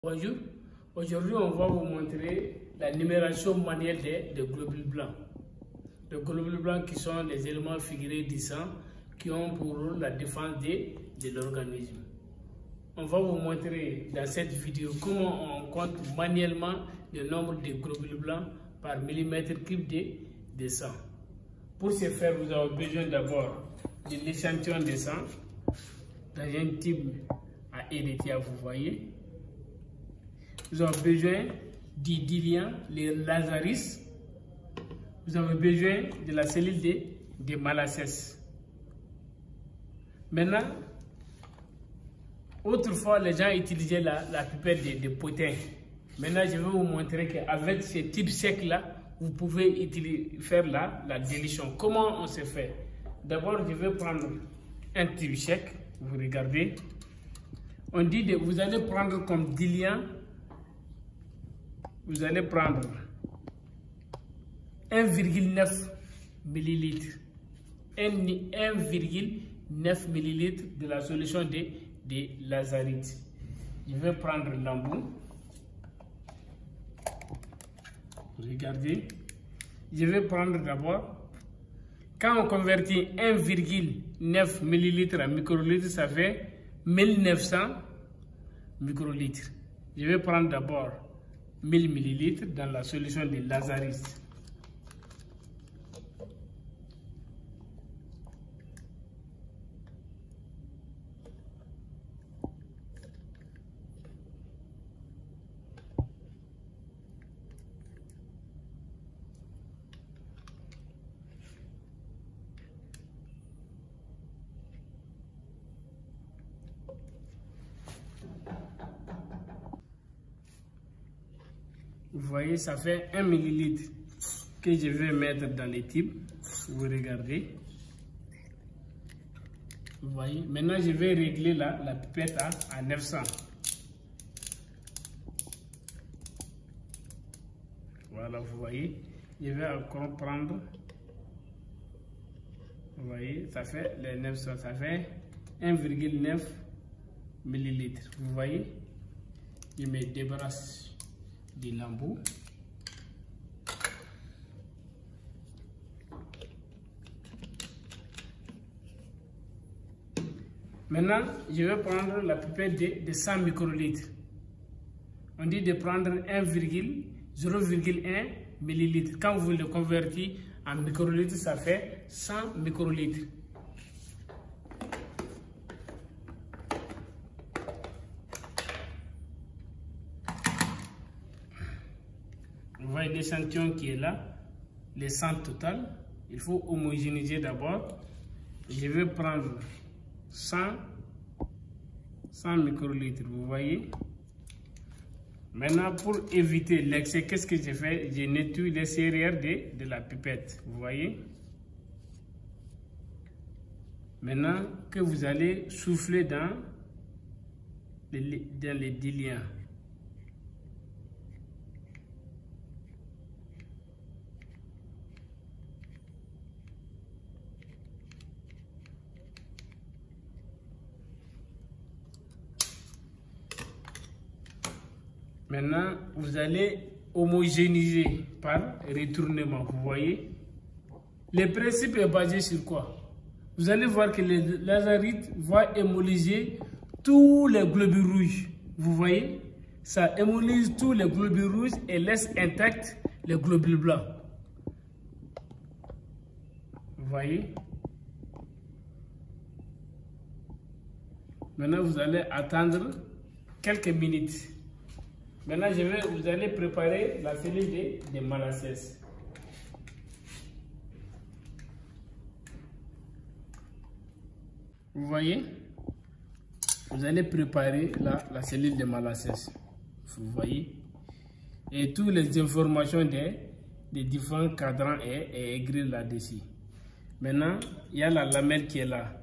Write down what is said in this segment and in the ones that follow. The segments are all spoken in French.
Bonjour, aujourd'hui on va vous montrer la numération manuelle des globules blancs. Les globules blancs qui sont les éléments figurés du sang qui ont pour rôle la défense de l'organisme. On va vous montrer dans cette vidéo comment on compte manuellement le nombre de globules blancs par millimètre cube de sang. Pour ce faire, vous avez besoin d'abord de l'échantillon de sang dans un tube à Edetia, vous voyez. Vous avez besoin du diluant, les Lazaris. Vous avez besoin de la cellule de Malassez. Maintenant, autrefois, les gens utilisaient la pipette de potin. Maintenant, je vais vous montrer qu'avec ce type sec-là, vous pouvez faire la dilution. Comment on se fait? D'abord, je vais prendre un tube sec. Vous regardez. On dit vous allez prendre comme diluant. Vous allez prendre 1,9 ml. 1,9 ml de la solution de lazarite. Je vais prendre l'embout. Regardez. Je vais prendre d'abord. Quand on convertit 1,9 ml en microlitres, ça fait 1900 microlitres. Je vais prendre d'abord 1000 ml dans la solution de lazarite. Vous voyez, ça fait 1 ml que je vais mettre dans les tubes. Vous regardez. Vous voyez. Maintenant, je vais régler la pipette à 900. Voilà, vous voyez. Je vais encore prendre. Vous voyez, ça fait les 900. Ça fait 1,9 ml. Vous voyez. Je me débarrasse de l'embout. Maintenant, je vais prendre la pipette de 100 microlitres. On dit de prendre 0,1 ml. Quand vous le convertissez en microlitres, ça fait 100 microlitres. Vous voyez l'échantillon qui est là, le sang total. Il faut homogénéiser d'abord. Je vais prendre 100 microlitres, vous voyez. Maintenant, pour éviter l'excès, qu'est-ce que je fais? Je nettoie les serrures de la pipette, vous voyez. Maintenant, que vous allez souffler dans les diluants. Maintenant, vous allez homogénéiser par retournement. Vous voyez, le principe est basé sur quoi? Vous allez voir que le lazarite va hémolyser tous les globules rouges. Vous voyez, ça hémolyse tous les globules rouges et laisse intacts les globules blancs. Vous voyez. Maintenant, vous allez attendre quelques minutes. Maintenant, vous allez préparer la cellule de Malassez. Vous voyez, vous allez préparer la cellule de Malassez. Vous voyez, et toutes les informations des différents cadrans est écrit là-dessus. Maintenant, il y a la lamelle qui est là.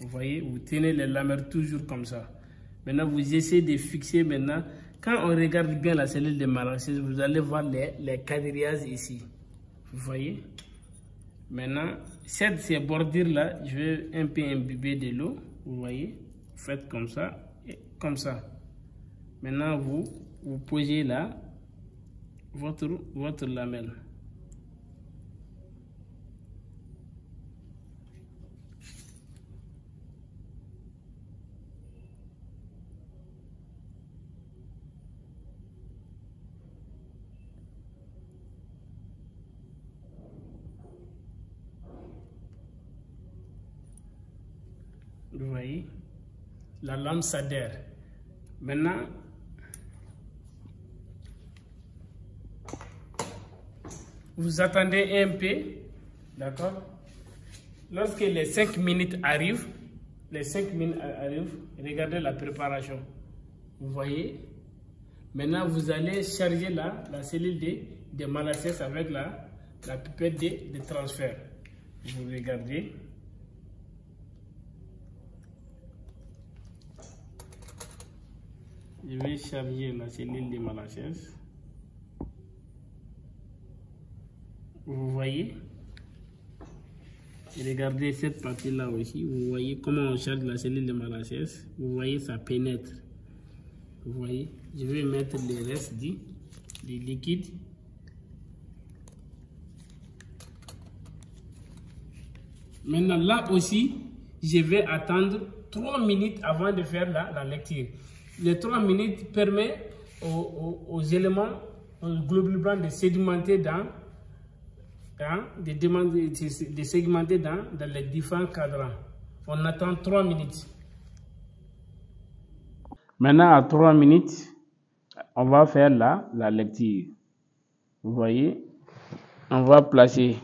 Vous voyez, vous tenez les lamelles toujours comme ça. Maintenant, vous essayez de fixer maintenant. Quand on regarde bien la cellule de Malassez, vous allez voir les quadrillages ici. Vous voyez? Maintenant, ces bordures-là, je vais un peu imbiber de l'eau. Vous voyez? Faites comme ça et comme ça. Maintenant, vous posez là votre lamelle. Vous voyez, la lame s'adhère. Maintenant, vous attendez un peu, d'accord? Lorsque les 5 minutes arrivent, regardez la préparation. Vous voyez? Maintenant, vous allez charger la cellule de Malassez avec la pipette de transfert. Vous regardez. Je vais charger la cellule de Malassez. Vous voyez? Et regardez cette partie-là aussi. Vous voyez comment on charge la cellule de Malassez. Vous voyez, ça pénètre. Vous voyez? Je vais mettre les restes du liquide. Maintenant, là aussi, je vais attendre 3 minutes avant de faire la lecture. Les 3 minutes permettent aux éléments, aux globules blancs de sédimenter de segmenter dans les différents cadrans. On attend 3 minutes. Maintenant, à 3 minutes, on va faire la lecture. Vous voyez, on va placer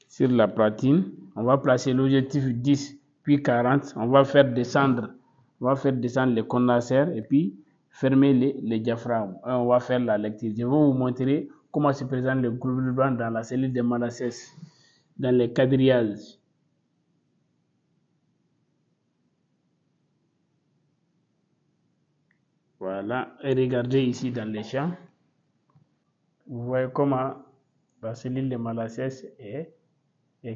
sur la platine, on va placer l'objectif 10, puis 40. On va faire descendre les condenseurs et puis fermer les diaphragmes. On va faire la lecture. Je vais vous montrer comment se présente le globule blanc dans la cellule de Malassez, dans les quadrillages. Voilà, et regardez ici dans les champs. Vous voyez comment la cellule de Malassez est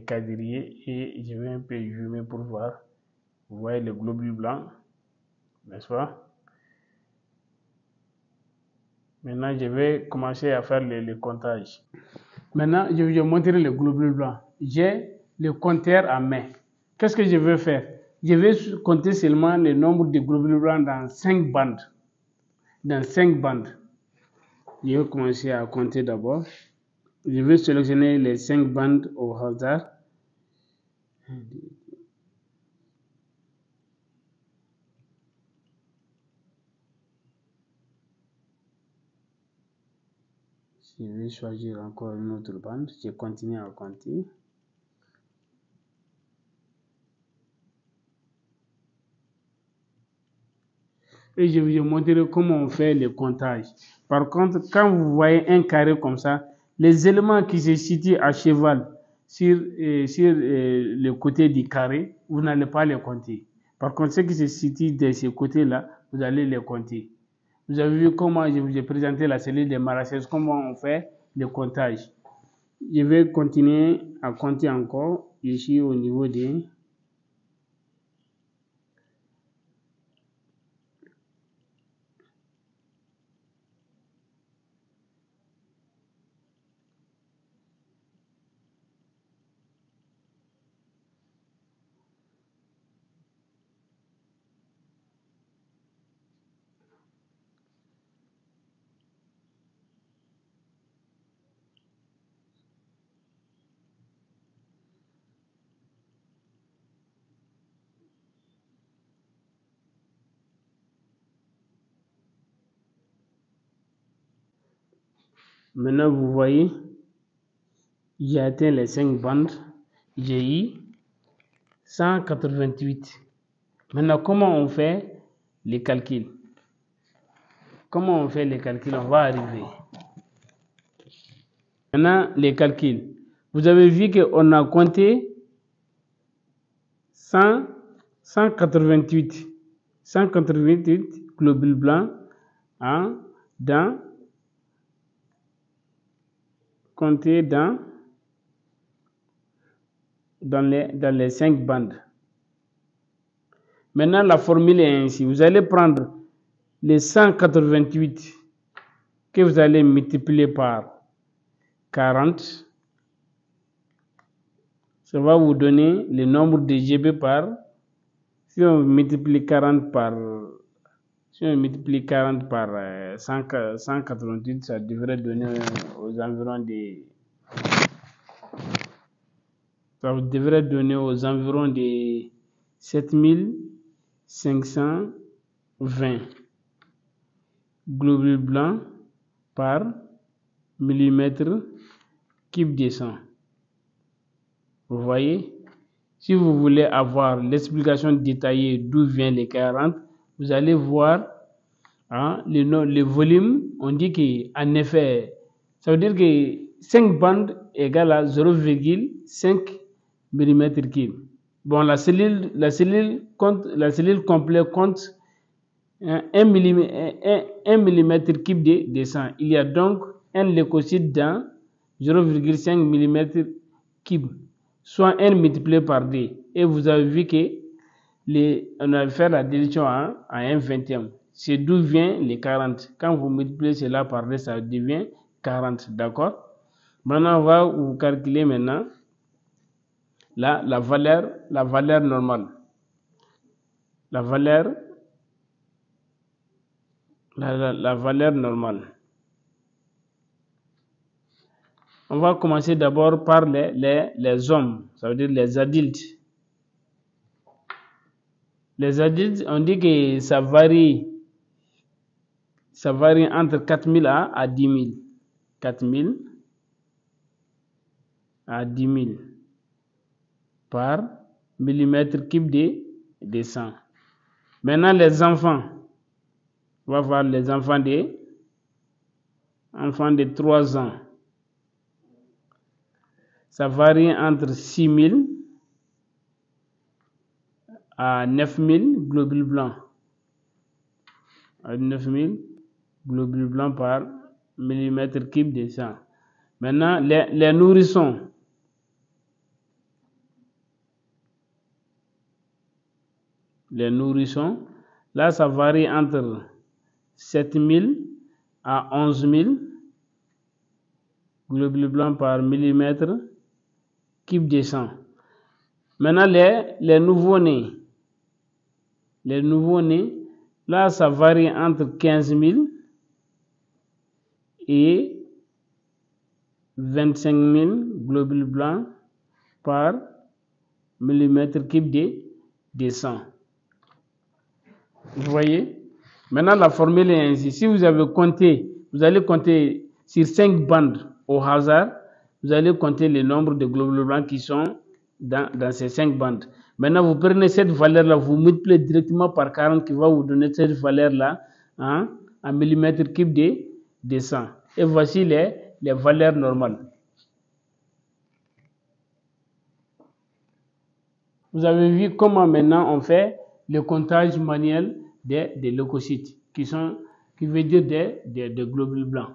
quadrillée, et je vais un peu zoomer pour voir. Vous voyez le globule blanc, n'est-ce pas? Maintenant, je vais commencer à faire le comptage. Maintenant, je vais vous montrer le globule blanc. J'ai le compteur à main. Qu'est-ce que je vais faire? Je vais compter seulement le nombre de globules blancs dans 5 bandes. Dans 5 bandes. Je vais commencer à compter d'abord. Je vais sélectionner les 5 bandes au hasard. Je vais choisir encore une autre bande. Je continue à compter. Et je vais vous montrer comment on fait le comptage. Par contre, quand vous voyez un carré comme ça, les éléments qui se situent à cheval sur le côté du carré, vous n'allez pas les compter. Par contre, ceux qui se situent de ce côté-là, vous allez les compter. Vous avez vu comment je vous ai présenté la cellule de Malassez, comment on fait le comptage. Je vais continuer à compter encore ici au niveau des... Maintenant, vous voyez, j'ai atteint les 5 bandes, j'ai eu 188. Maintenant, comment on fait les calculs? Comment on fait les calculs? On va arriver. Maintenant, les calculs. Vous avez vu qu'on a compté 188 globules blancs comptés dans les 5 bandes. Maintenant, la formule est ainsi. Vous allez prendre les 188 que vous allez multiplier par 40, ça va vous donner le nombre de GB par, si on multiplie 40 par 188, ça devrait donner aux environs de 7520 globules blancs par millimètre cube de sang. Vous voyez, si vous voulez avoir l'explication détaillée d'où vient les 40, vous allez voir le volume. On dit qu'en effet, ça veut dire que 5 bandes égale à 0,5 mm3. Bon, la cellule complète compte 1 mm3 de sang. Il y a donc un leucocyte dans 0,5 mm3, soit 1 multiplié par 2. Et vous avez vu que on a fait la division à 1/20. C'est d'où vient les 40. Quand vous multipliez cela par 2, ça devient 40. D'accord? Maintenant, on va vous calculer maintenant la valeur normale. La valeur normale. On va commencer d'abord par les hommes, ça veut dire les adultes. Les adultes, on dit que ça varie entre 4000 à 10 000. 4000 à 10 000 par millimètre cube de sang. Maintenant, les enfants, on va voir les enfants de 3 ans. Ça varie entre 6 000 à 9 000 globules blancs. 9 000 globules blancs par millimètre cube de sang. Maintenant, les nourrissons. Les nourrissons, là, ça varie entre 7 000 à 11 000 globules blancs par millimètre cube de sang. Maintenant, les nouveau-nés. Les nouveau-nés, là, ça varie entre 15 000 et 25 000 globules blancs par millimètre cube de sang. Vous voyez? Maintenant, la formule est ainsi. Si vous allez compter sur 5 bandes au hasard, vous allez compter le nombre de globules blancs qui sont dans ces 5 bandes. Maintenant, vous prenez cette valeur-là, vous multipliez directement par 40 qui va vous donner cette valeur-là en millimètre cube de sang. Et voici les valeurs normales. Vous avez vu comment maintenant on fait le comptage manuel des leucocytes, qui veut dire des globules blancs.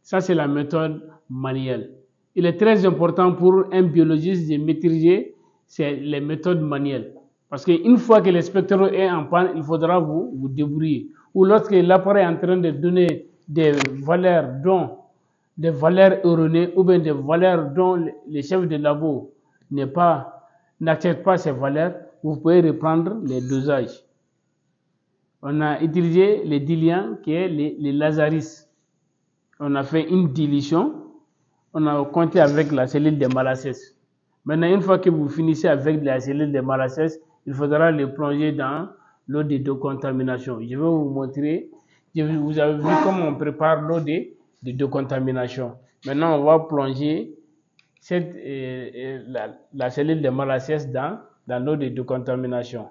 Ça, c'est la méthode manuelle. Il est très important pour un biologiste de maîtriser les méthodes manuelles. Parce qu'une fois que l'inspecteur est en panne, il faudra vous débrouiller. Ou lorsque l'appareil est en train de donner des valeurs erronées, ou bien des valeurs dont le chef de labo n'accepte pas ces valeurs, vous pouvez reprendre les dosages. On a utilisé le diluant qui est le Lazaris. On a fait une dilution, on a compté avec la cellule de Malassez. Maintenant, une fois que vous finissez avec la cellule de Malassez, il faudra le plonger dans l'eau de décontamination. Je vais vous montrer, vous avez vu comment on prépare l'eau de décontamination. Maintenant, on va plonger la cellule de Malassez dans l'eau de décontamination.